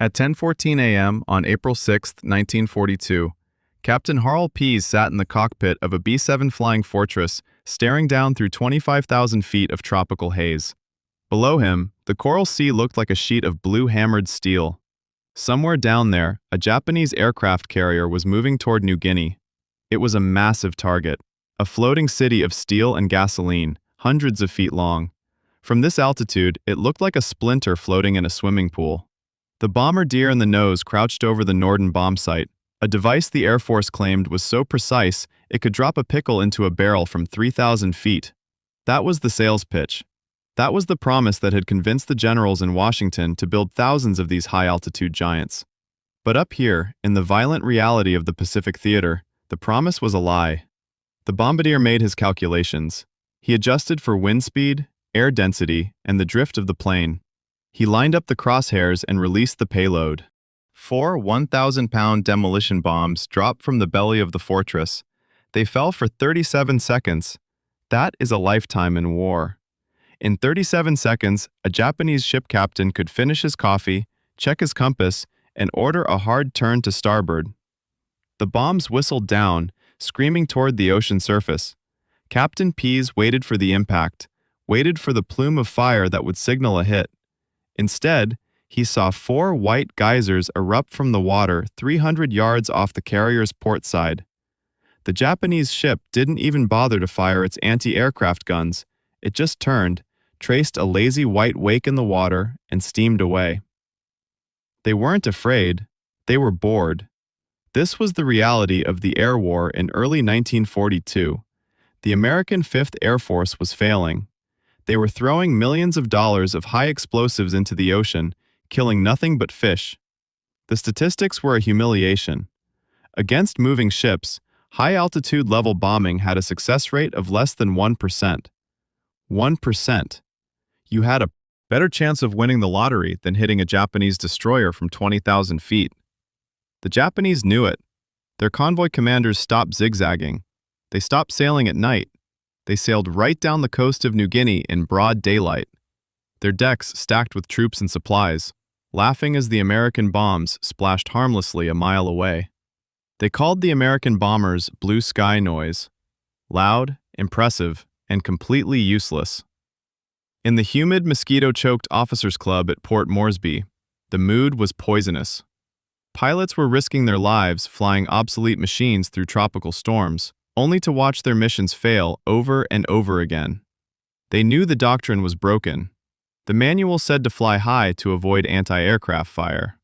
At 10:14 a.m. on April 6, 1942, Captain Harl Pease sat in the cockpit of a B-7 Flying Fortress, staring down through 25,000 feet of tropical haze. Below him, the Coral Sea looked like a sheet of blue hammered steel. Somewhere down there, a Japanese aircraft carrier was moving toward New Guinea. It was a massive target, a floating city of steel and gasoline, hundreds of feet long. From this altitude, it looked like a splinter floating in a swimming pool. The bombardier in the nose crouched over the Nordon bomb site, a device the Air Force claimed was so precise it could drop a pickle into a barrel from 3,000 feet. That was the sales pitch. That was the promise that had convinced the generals in Washington to build thousands of these high-altitude giants. But up here, in the violent reality of the Pacific Theater, the promise was a lie. The bombardier made his calculations. He adjusted for wind speed, air density, and the drift of the plane. He lined up the crosshairs and released the payload. 4 1,000-pound demolition bombs dropped from the belly of the fortress. They fell for 37 seconds. That is a lifetime in war. In 37 seconds, a Japanese ship captain could finish his coffee, check his compass, and order a hard turn to starboard. The bombs whistled down, screaming toward the ocean surface. Captain Pease waited for the impact, waited for the plume of fire that would signal a hit. Instead, he saw 4 white geysers erupt from the water 300 yards off the carrier's port side. The Japanese ship didn't even bother to fire its anti-aircraft guns. It just turned, traced a lazy white wake in the water, and steamed away. They weren't afraid. They were bored. This was the reality of the air war in early 1942. The American 5th Air Force was failing. They were throwing millions of dollars of high explosives into the ocean, killing nothing but fish. The statistics were a humiliation. Against moving ships, high-altitude level bombing had a success rate of less than 1%. 1%. You had a better chance of winning the lottery than hitting a Japanese destroyer from 20,000 feet. The Japanese knew it. Their convoy commanders stopped zigzagging. They stopped sailing at night. They sailed right down the coast of New Guinea in broad daylight, their decks stacked with troops and supplies, laughing as the American bombs splashed harmlessly a mile away. They called the American bombers blue sky noise. Loud, impressive, and completely useless. In the humid, mosquito-choked officers' club at Port Moresby, the mood was poisonous. Pilots were risking their lives flying obsolete machines through tropical storms, only to watch their missions fail over and over again. They knew the doctrine was broken. The manual said to fly high to avoid anti-aircraft fire.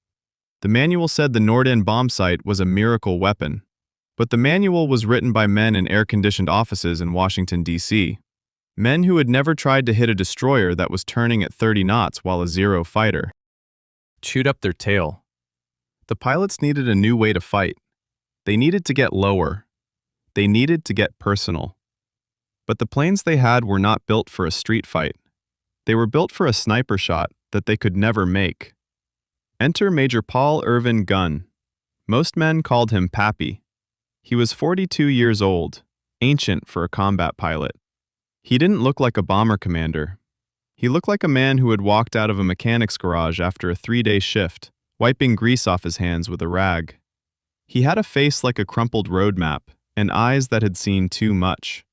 The manual said the Nordon bomb site was a miracle weapon. But the manual was written by men in air-conditioned offices in Washington, D.C. Men who had never tried to hit a destroyer that was turning at 30 knots while a Zero fighter chewed up their tail. The pilots needed a new way to fight. They needed to get lower. They needed to get personal. But the planes they had were not built for a street fight. They were built for a sniper shot that they could never make. Enter Major Paul Irvin Gunn. Most men called him Pappy. He was 42 years old, ancient for a combat pilot. He didn't look like a bomber commander. He looked like a man who had walked out of a mechanic's garage after a 3-day shift, wiping grease off his hands with a rag. He had a face like a crumpled road map, and eyes that had seen too much.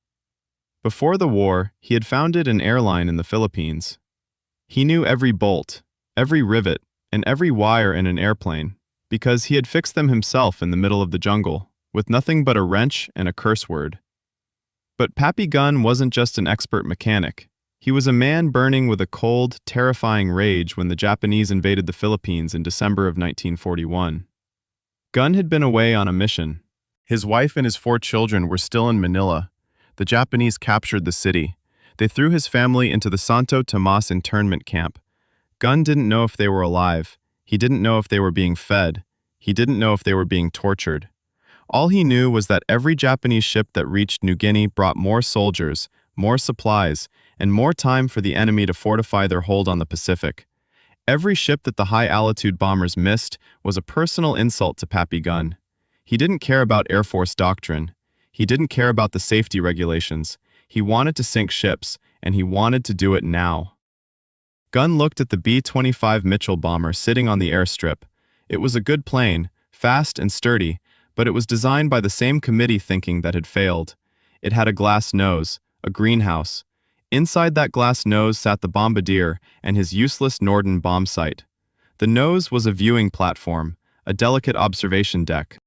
Before the war, he had founded an airline in the Philippines. He knew every bolt, every rivet, and every wire in an airplane, because he had fixed them himself in the middle of the jungle, with nothing but a wrench and a curse word. But Pappy Gunn wasn't just an expert mechanic. He was a man burning with a cold, terrifying rage when the Japanese invaded the Philippines in December of 1941. Gunn had been away on a mission. His wife and his 4 children were still in Manila. The Japanese captured the city. They threw his family into the Santo Tomas internment camp. Gunn didn't know if they were alive. He didn't know if they were being fed. He didn't know if they were being tortured. All he knew was that every Japanese ship that reached New Guinea brought more soldiers, more supplies, and more time for the enemy to fortify their hold on the Pacific. Every ship that the high-altitude bombers missed was a personal insult to Pappy Gunn. He didn't care about Air Force doctrine. He didn't care about the safety regulations. He wanted to sink ships, and he wanted to do it now. Gunn looked at the B-25 Mitchell bomber sitting on the airstrip, It was a good plane, fast and sturdy, but it was designed by the same committee thinking that had failed. It had a glass nose, a greenhouse. Inside that glass nose sat the bombardier and his useless Nordon bomb sight. The nose was a viewing platform, a delicate observation deck.